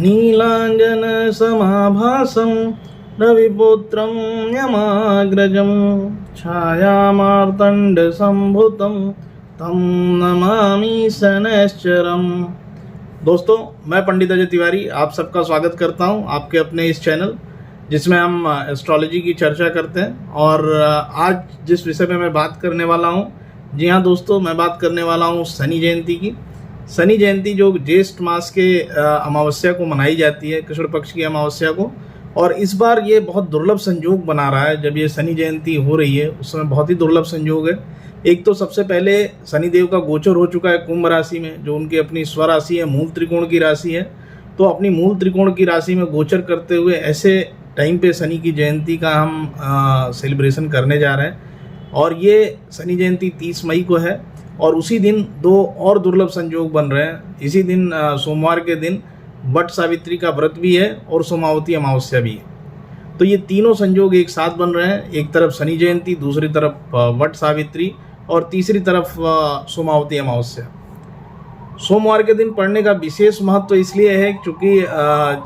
नीलांजन समाभासं रविपुत्रं यमाग्रजं छायामार्तंड संभुतं तं नमामि शनैश्चरम्। दोस्तों, मैं पंडित अजय तिवारी आप सबका स्वागत करता हूं आपके अपने इस चैनल जिसमें हम एस्ट्रोलॉजी की चर्चा करते हैं। और आज जिस विषय में मैं बात करने वाला हूं, जी हाँ दोस्तों, मैं बात करने वाला हूं शनि जयंती की। शनि जयंती जो ज्येष्ठ मास के अमावस्या को मनाई जाती है, कृष्ण पक्ष की अमावस्या को। और इस बार ये बहुत दुर्लभ संयोग बना रहा है। जब ये शनि जयंती हो रही है उस समय बहुत ही दुर्लभ संयोग है। एक तो सबसे पहले शनिदेव का गोचर हो चुका है कुंभ राशि में, जो उनकी अपनी स्वराशि है, मूल त्रिकोण की राशि है। तो अपनी मूल त्रिकोण की राशि में गोचर करते हुए ऐसे टाइम पे शनि की जयंती का हम सेलिब्रेशन करने जा रहे हैं। और ये शनि जयंती 30 मई को है। और उसी दिन दो और दुर्लभ संयोग बन रहे हैं। इसी दिन सोमवार के दिन वट सावित्री का व्रत भी है और सोमावती अमावस्या भी है। तो ये तीनों संयोग एक साथ बन रहे हैं। एक तरफ शनि जयंती, दूसरी तरफ वट सावित्री और तीसरी तरफ सोमावती अमावस्या। सोमवार के दिन पढ़ने का विशेष महत्व इसलिए है क्योंकि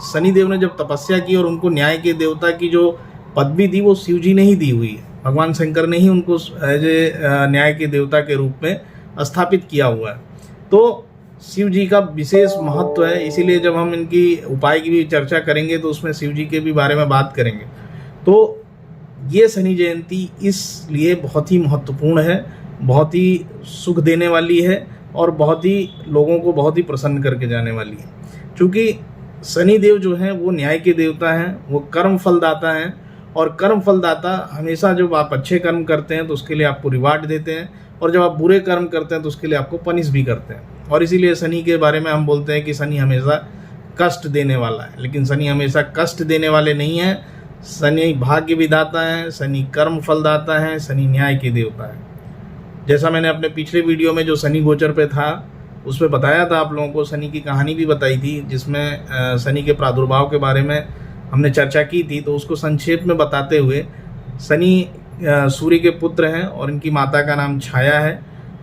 शनिदेव ने जब तपस्या की और उनको न्याय के देवता की जो पदवी दी वो शिव जी ने ही दी हुई है। भगवान शंकर ने ही उनको एज ए न्याय के देवता के रूप में स्थापित किया हुआ है। तो शिव जी का विशेष महत्व है। इसीलिए जब हम इनकी उपाय की भी चर्चा करेंगे तो उसमें शिव जी के भी बारे में बात करेंगे। तो ये शनि जयंती इसलिए बहुत ही महत्वपूर्ण है, बहुत ही सुख देने वाली है और बहुत ही लोगों को बहुत ही प्रसन्न करके जाने वाली है। क्योंकि शनि देव जो हैं वो न्याय के देवता हैं, वो कर्म फलदाता हैं। और कर्म फलदाता हमेशा जब आप अच्छे कर्म करते हैं तो उसके लिए आपको रिवार्ड देते हैं, और जब आप बुरे कर्म करते हैं तो उसके लिए आपको पनिश भी करते हैं। और इसीलिए शनि के बारे में हम बोलते हैं कि शनि हमेशा कष्ट देने वाला है। लेकिन शनि हमेशा कष्ट देने वाले नहीं हैं। शनि भाग्य विधाता है, शनि कर्म फलदाता है, शनि न्याय के देवता है। जैसा मैंने अपने पिछले वीडियो में जो शनि गोचर पे था उसमें बताया था आप लोगों को, शनि की कहानी भी बताई थी, जिसमें शनि के प्रादुर्भाव के बारे में हमने चर्चा की थी। तो उसको संक्षेप में बताते हुए, शनि सूर्य के पुत्र हैं और इनकी माता का नाम छाया है।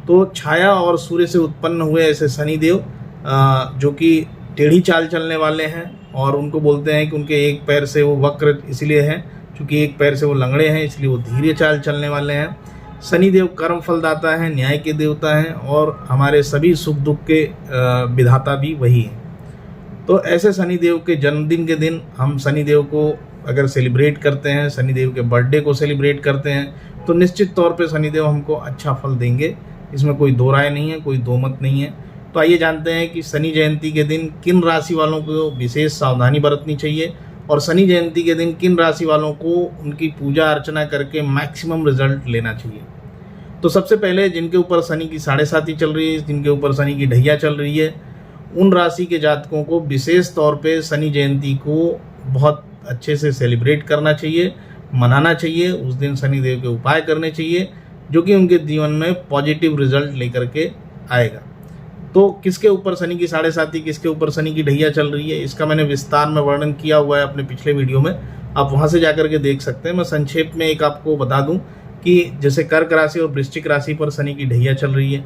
तो छाया और सूर्य से उत्पन्न हुए ऐसे शनिदेव जो कि टेढ़ी चाल चलने वाले हैं। और उनको बोलते हैं कि उनके एक पैर से वो वक्र इसलिए हैं क्योंकि एक पैर से वो लंगड़े हैं, इसलिए वो धीरे चाल चलने वाले हैं। शनिदेव कर्म फलदाता है, न्याय के देवता हैं और हमारे सभी सुख दुख के विधाता भी वही हैं। तो ऐसे शनिदेव के जन्मदिन के दिन हम शनिदेव को अगर सेलिब्रेट करते हैं, शनिदेव के बर्थडे को सेलिब्रेट करते हैं, तो निश्चित तौर पे शनिदेव हमको अच्छा फल देंगे। इसमें कोई दो राय नहीं है, कोई दो मत नहीं है। तो आइए जानते हैं कि शनि जयंती के दिन किन राशि वालों को विशेष सावधानी बरतनी चाहिए और शनि जयंती के दिन किन राशि वालों को उनकी पूजा अर्चना करके मैक्सिमम रिजल्ट लेना चाहिए। तो सबसे पहले जिनके ऊपर शनि की 7.5 चल रही है, जिनके ऊपर शनि की ढैया चल रही है, उन राशि के जातकों को विशेष तौर पे शनि जयंती को बहुत अच्छे से सेलिब्रेट करना चाहिए, मनाना चाहिए। उस दिन शनिदेव के उपाय करने चाहिए जो कि उनके जीवन में पॉजिटिव रिजल्ट लेकर के आएगा। तो किसके ऊपर शनि की 7.5, किसके ऊपर शनि की ढैया चल रही है, इसका मैंने विस्तार में वर्णन किया हुआ है अपने पिछले वीडियो में, आप वहाँ से जाकर के देख सकते हैं। मैं संक्षेप में एक आपको बता दूँ कि जैसे कर्क राशि और वृश्चिक राशि पर शनि की ढैया चल रही है,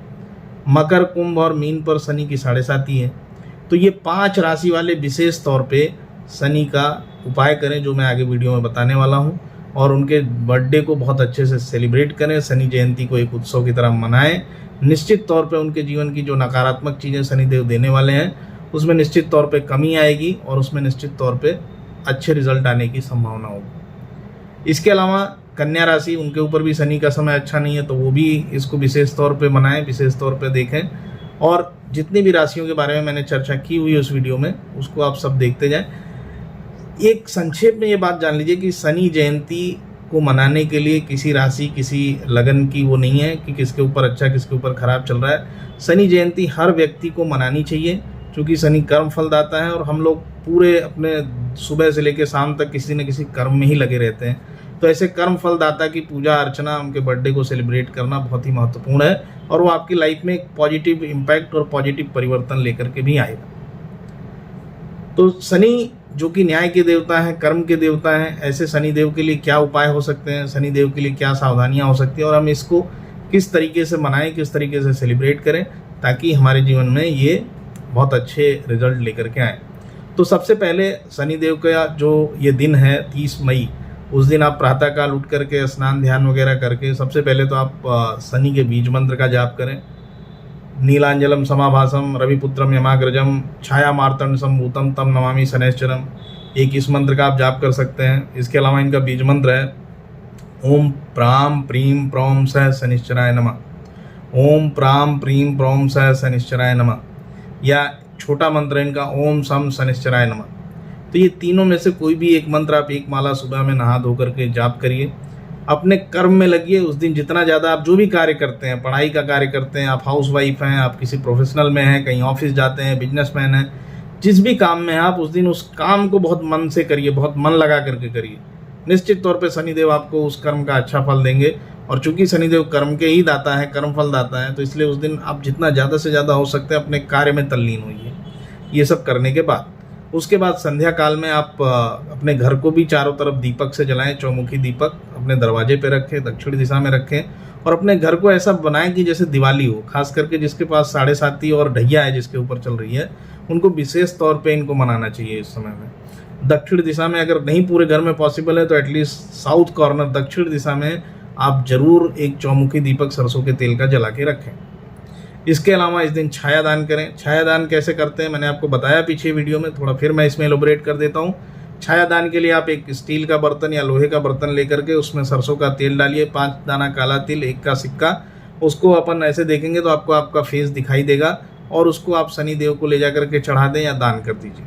मकर, कुंभ और मीन पर शनि की 7.5 है। तो ये 5 राशि वाले विशेष तौर पे शनि का उपाय करें जो मैं आगे वीडियो में बताने वाला हूं। और उनके बर्थडे को बहुत अच्छे से सेलिब्रेट करें, शनि जयंती को एक उत्सव की तरह मनाएं। निश्चित तौर पे उनके जीवन की जो नकारात्मक चीज़ें शनिदेव देने वाले हैं उसमें निश्चित तौर पे कमी आएगी और उसमें निश्चित तौर पे अच्छे रिजल्ट आने की संभावना होगी। इसके अलावा कन्या राशि, उनके ऊपर भी शनि का समय अच्छा नहीं है, तो वो भी इसको विशेष तौर पे मनाएं, विशेष तौर पे देखें। और जितनी भी राशियों के बारे में मैंने चर्चा की हुई है उस वीडियो में, उसको आप सब देखते जाएं। एक संक्षेप में ये बात जान लीजिए कि शनि जयंती को मनाने के लिए किसी राशि, किसी लगन की वो नहीं है कि किसके ऊपर अच्छा किसके ऊपर खराब चल रहा है। शनि जयंती हर व्यक्ति को मनानी चाहिए क्योंकि शनि कर्म फलदाता है और हम लोग पूरे अपने सुबह से लेकर शाम तक किसी न किसी कर्म में ही लगे रहते हैं। तो ऐसे कर्म फलदाता की पूजा अर्चना, उनके बर्थडे को सेलिब्रेट करना बहुत ही महत्वपूर्ण है और वो आपकी लाइफ में एक पॉजिटिव इम्पैक्ट और पॉजिटिव परिवर्तन लेकर के भी आएगा। तो शनि जो कि न्याय के देवता हैं, कर्म के देवता हैं, ऐसे शनिदेव के लिए क्या उपाय हो सकते हैं, शनिदेव के लिए क्या सावधानियां हो सकती हैं और हम इसको किस तरीके से मनाएं, किस तरीके से सेलिब्रेट करें ताकि हमारे जीवन में ये बहुत अच्छे रिजल्ट लेकर के आएँ। तो सबसे पहले शनिदेव का जो ये दिन है 30 मई, उस दिन आप प्रातःकाल उठ करके स्नान ध्यान वगैरह करके सबसे पहले तो आप शनि के बीज मंत्र का जाप करें। नीलांजलम समाभासम रविपुत्रम यमाग्रजम छाया मार्तंड संभूतम तम नमामि शनैश्चरम, एक इस मंत्र का आप जाप कर सकते हैं। इसके अलावा इनका बीज मंत्र है ओम प्राम प्रीम प्रोम सह शनिश्चराय नमः, ओम प्राम प्रीम प्रोम सह शनिश्चराय नमः, या छोटा मंत्र इनका ओम सम शनिश्चराय नमः। तो ये तीनों में से कोई भी एक मंत्र आप एक माला सुबह में नहा धो करके जाप करिए। अपने कर्म में लगिए। उस दिन जितना ज़्यादा आप जो भी कार्य करते हैं, पढ़ाई का कार्य करते हैं, आप हाउस वाइफ हैं, आप किसी प्रोफेशनल में हैं, कहीं ऑफिस जाते हैं, बिजनेसमैन हैं, जिस भी काम में हैं आप, उस दिन उस काम को बहुत मन से करिए, बहुत मन लगा करके करिए। निश्चित तौर पे शनिदेव आपको उस कर्म का अच्छा फल देंगे। और चूंकि शनिदेव कर्म के ही दाता है, कर्म फल दाता है, तो इसलिए उस दिन आप जितना ज़्यादा से ज़्यादा हो सकते हैं अपने कार्य में तल्लीन होइए। ये सब करने के बाद उसके बाद संध्या काल में आप अपने घर को भी चारों तरफ दीपक से जलाएं। चौमुखी दीपक अपने दरवाजे पे रखें, दक्षिण दिशा में रखें, और अपने घर को ऐसा बनाएं कि जैसे दिवाली हो। खास करके जिसके पास साढ़े साती और ढैया है जिसके ऊपर चल रही है, उनको विशेष तौर पे इनको मनाना चाहिए इस समय में। दक्षिण दिशा में अगर नहीं पूरे घर में पॉसिबल है तो एटलीस्ट साउथ कॉर्नर दक्षिण दिशा में आप जरूर एक चौमुखी दीपक सरसों के तेल का जला के रखें। इसके अलावा इस दिन छाया दान करें। छाया दान कैसे करते हैं मैंने आपको बताया पीछे वीडियो में, थोड़ा फिर मैं इसमें एलोबरेट कर देता हूँ। छाया दान के लिए आप एक स्टील का बर्तन या लोहे का बर्तन लेकर के उसमें सरसों का तेल डालिए, 5 दाना काला तिल, 1 का सिक्का। उसको अपन ऐसे देखेंगे तो आपको आपका फेस दिखाई देगा, और उसको आप शनि देव को ले जा करके चढ़ा दें या दान कर दीजिए।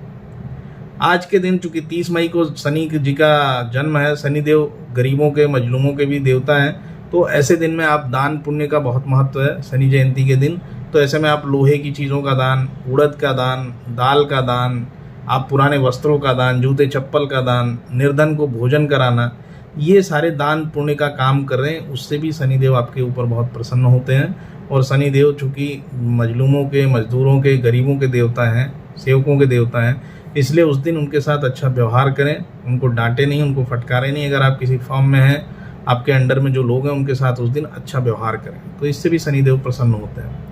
आज के दिन चूंकि 30 मई को शनि जी का जन्म है, शनिदेव गरीबों के मजलूमों के भी देवता हैं, तो ऐसे दिन में आप दान पुण्य का बहुत महत्व है। शनि जयंती के दिन तो ऐसे में आप लोहे की चीज़ों का दान, उड़द का दान, दाल का दान, आप पुराने वस्त्रों का दान, जूते चप्पल का दान, निर्धन को भोजन कराना, ये सारे दान पुण्य का काम कर रहे हैं। उससे भी शनिदेव आपके ऊपर बहुत प्रसन्न होते हैं। और शनिदेव चूँकि मजलूमों के, मजदूरों के, गरीबों के देवता हैं, सेवकों के देवता हैं, इसलिए उस दिन उनके साथ अच्छा व्यवहार करें, उनको डांटे नहीं, उनको फटकारें नहीं। अगर आप किसी फॉर्म में हैं, आपके अंडर में जो लोग हैं उनके साथ उस दिन अच्छा व्यवहार करें, तो इससे भी शनिदेव प्रसन्न होते हैं।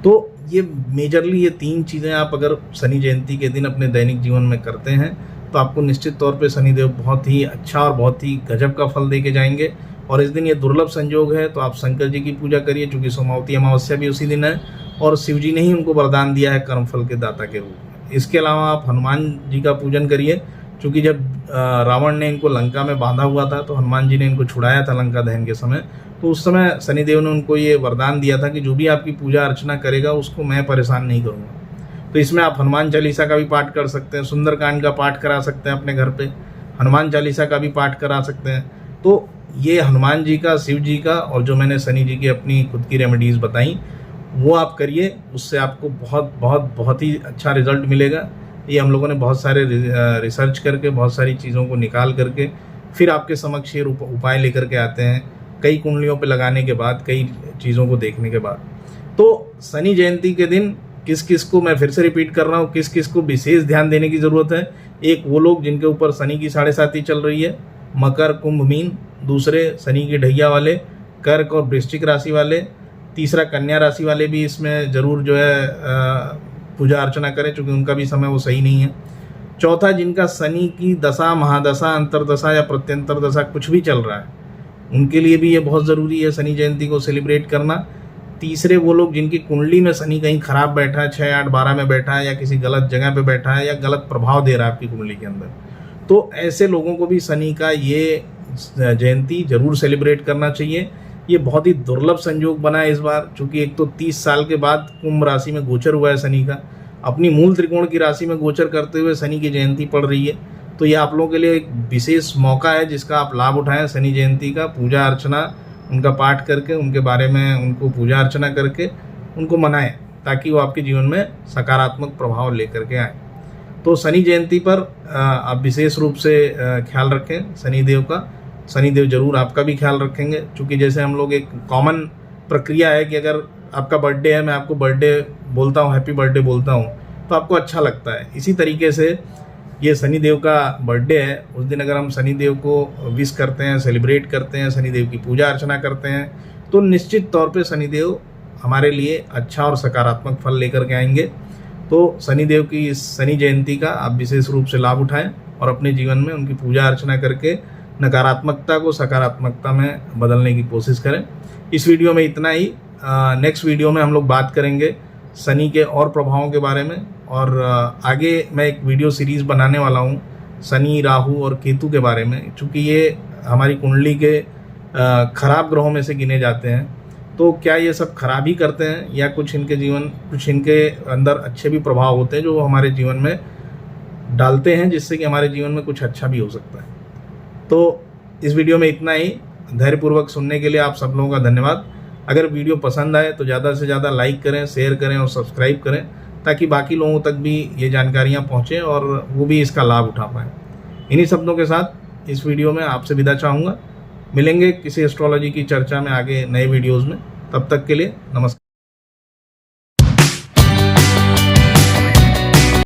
तो ये मेजरली ये 3 चीज़ें आप अगर शनि जयंती के दिन अपने दैनिक जीवन में करते हैं तो आपको निश्चित तौर पे शनिदेव बहुत ही अच्छा और बहुत ही गजब का फल दे के जाएंगे। और इस दिन ये दुर्लभ संयोग है तो आप शंकर जी की पूजा करिए, चूँकि सोमावती अमावस्या भी उसी दिन है, और शिव जी ने ही उनको वरदान दिया है कर्मफल के दाता के रूप में। इसके अलावा आप हनुमान जी का पूजन करिए, क्योंकि जब रावण ने इनको लंका में बांधा हुआ था तो हनुमान जी ने इनको छुड़ाया था लंका दहन के समय। तो उस समय शनिदेव ने उनको ये वरदान दिया था कि जो भी आपकी पूजा अर्चना करेगा उसको मैं परेशान नहीं करूँगा। तो इसमें आप हनुमान चालीसा का भी पाठ कर सकते हैं, सुंदरकांड का पाठ करा सकते हैं अपने घर पे, हनुमान चालीसा का भी पाठ करा सकते हैं। तो ये हनुमान जी का, शिव जी का, और जो मैंने शनि जी की अपनी खुद की रेमेडीज़ बताई वो आप करिए, उससे आपको बहुत बहुत बहुत ही अच्छा रिजल्ट मिलेगा। ये हम लोगों ने बहुत सारे रिसर्च करके, बहुत सारी चीज़ों को निकाल करके फिर आपके समक्ष ये उपाय लेकर के आते हैं, कई कुंडलियों पे लगाने के बाद, कई चीज़ों को देखने के बाद। तो शनि जयंती के दिन किस किस को, मैं फिर से रिपीट कर रहा हूँ, किस किस को विशेष ध्यान देने की ज़रूरत है। एक वो लोग जिनके ऊपर शनि की 7.5 चल रही है, मकर, कुंभ, मीन। दूसरे शनि की ढैया वाले, कर्क और वृश्चिक राशि वाले। तीसरा कन्या राशि वाले भी इसमें ज़रूर जो है पूजा अर्चना करें, चूँकि उनका भी समय वो सही नहीं है। चौथा जिनका शनि की दशा, महादशा, अंतरदशा या प्रत्यंतर दशा कुछ भी चल रहा है, उनके लिए भी ये बहुत ज़रूरी है शनि जयंती को सेलिब्रेट करना। तीसरे वो लोग जिनकी कुंडली में शनि कहीं खराब बैठा है, 6, 8, 12 में बैठा है, या किसी गलत जगह पे बैठा है, या गलत प्रभाव दे रहा है आपकी कुंडली के अंदर, तो ऐसे लोगों को भी शनि का ये जयंती जरूर सेलिब्रेट करना चाहिए। ये बहुत ही दुर्लभ संयोग बना है इस बार, चूँकि एक तो 30 साल के बाद कुंभ राशि में गोचर हुआ है शनि का, अपनी मूल त्रिकोण की राशि में गोचर करते हुए शनि की जयंती पड़ रही है। तो ये आप लोगों के लिए एक विशेष मौका है जिसका आप लाभ उठाएं। शनि जयंती का पूजा अर्चना, उनका पाठ करके, उनके बारे में उनको पूजा अर्चना करके उनको मनाएं, ताकि वो आपके जीवन में सकारात्मक प्रभाव लेकर के आए। तो शनि जयंती पर आप विशेष रूप से ख्याल रखें शनिदेव का। शनिदेव जरूर आपका भी ख्याल रखेंगे, क्योंकि जैसे हम लोग एक कॉमन प्रक्रिया है कि अगर आपका बर्थडे है, मैं आपको बर्थडे बोलता हूँ, हैप्पी बर्थडे बोलता हूँ, तो आपको अच्छा लगता है। इसी तरीके से ये शनिदेव का बर्थडे है, उस दिन अगर हम शनिदेव को विश करते हैं, सेलिब्रेट करते हैं, शनिदेव की पूजा अर्चना करते हैं, तो निश्चित तौर पे शनिदेव हमारे लिए अच्छा और सकारात्मक फल लेकर के आएंगे। तो शनिदेव की इस शनि जयंती का आप विशेष रूप से लाभ उठाएं और अपने जीवन में उनकी पूजा अर्चना करके नकारात्मकता को सकारात्मकता में बदलने की कोशिश करें। इस वीडियो में इतना ही। नेक्स्ट वीडियो में हम लोग बात करेंगे शनि के और प्रभावों के बारे में, और आगे मैं एक वीडियो सीरीज़ बनाने वाला हूँ शनि, राहु और केतु के बारे में, चूँकि ये हमारी कुंडली के खराब ग्रहों में से गिने जाते हैं। तो क्या ये सब खराब ही करते हैं या कुछ इनके अंदर अच्छे भी प्रभाव होते हैं जो हमारे जीवन में डालते हैं, जिससे कि हमारे जीवन में कुछ अच्छा भी हो सकता है। तो इस वीडियो में इतना ही। धैर्यपूर्वक सुनने के लिए आप सब लोगों का धन्यवाद। अगर वीडियो पसंद आए तो ज़्यादा से ज़्यादा लाइक करें, शेयर करें और सब्सक्राइब करें, ताकि बाकी लोगों तक भी ये जानकारियाँ पहुँचें और वो भी इसका लाभ उठा पाएँ। इन्हीं शब्दों के साथ इस वीडियो में आपसे विदा चाहूँगा। मिलेंगे किसी एस्ट्रोलॉजी की चर्चा में आगे नए वीडियोज़ में। तब तक के लिए नमस्कार।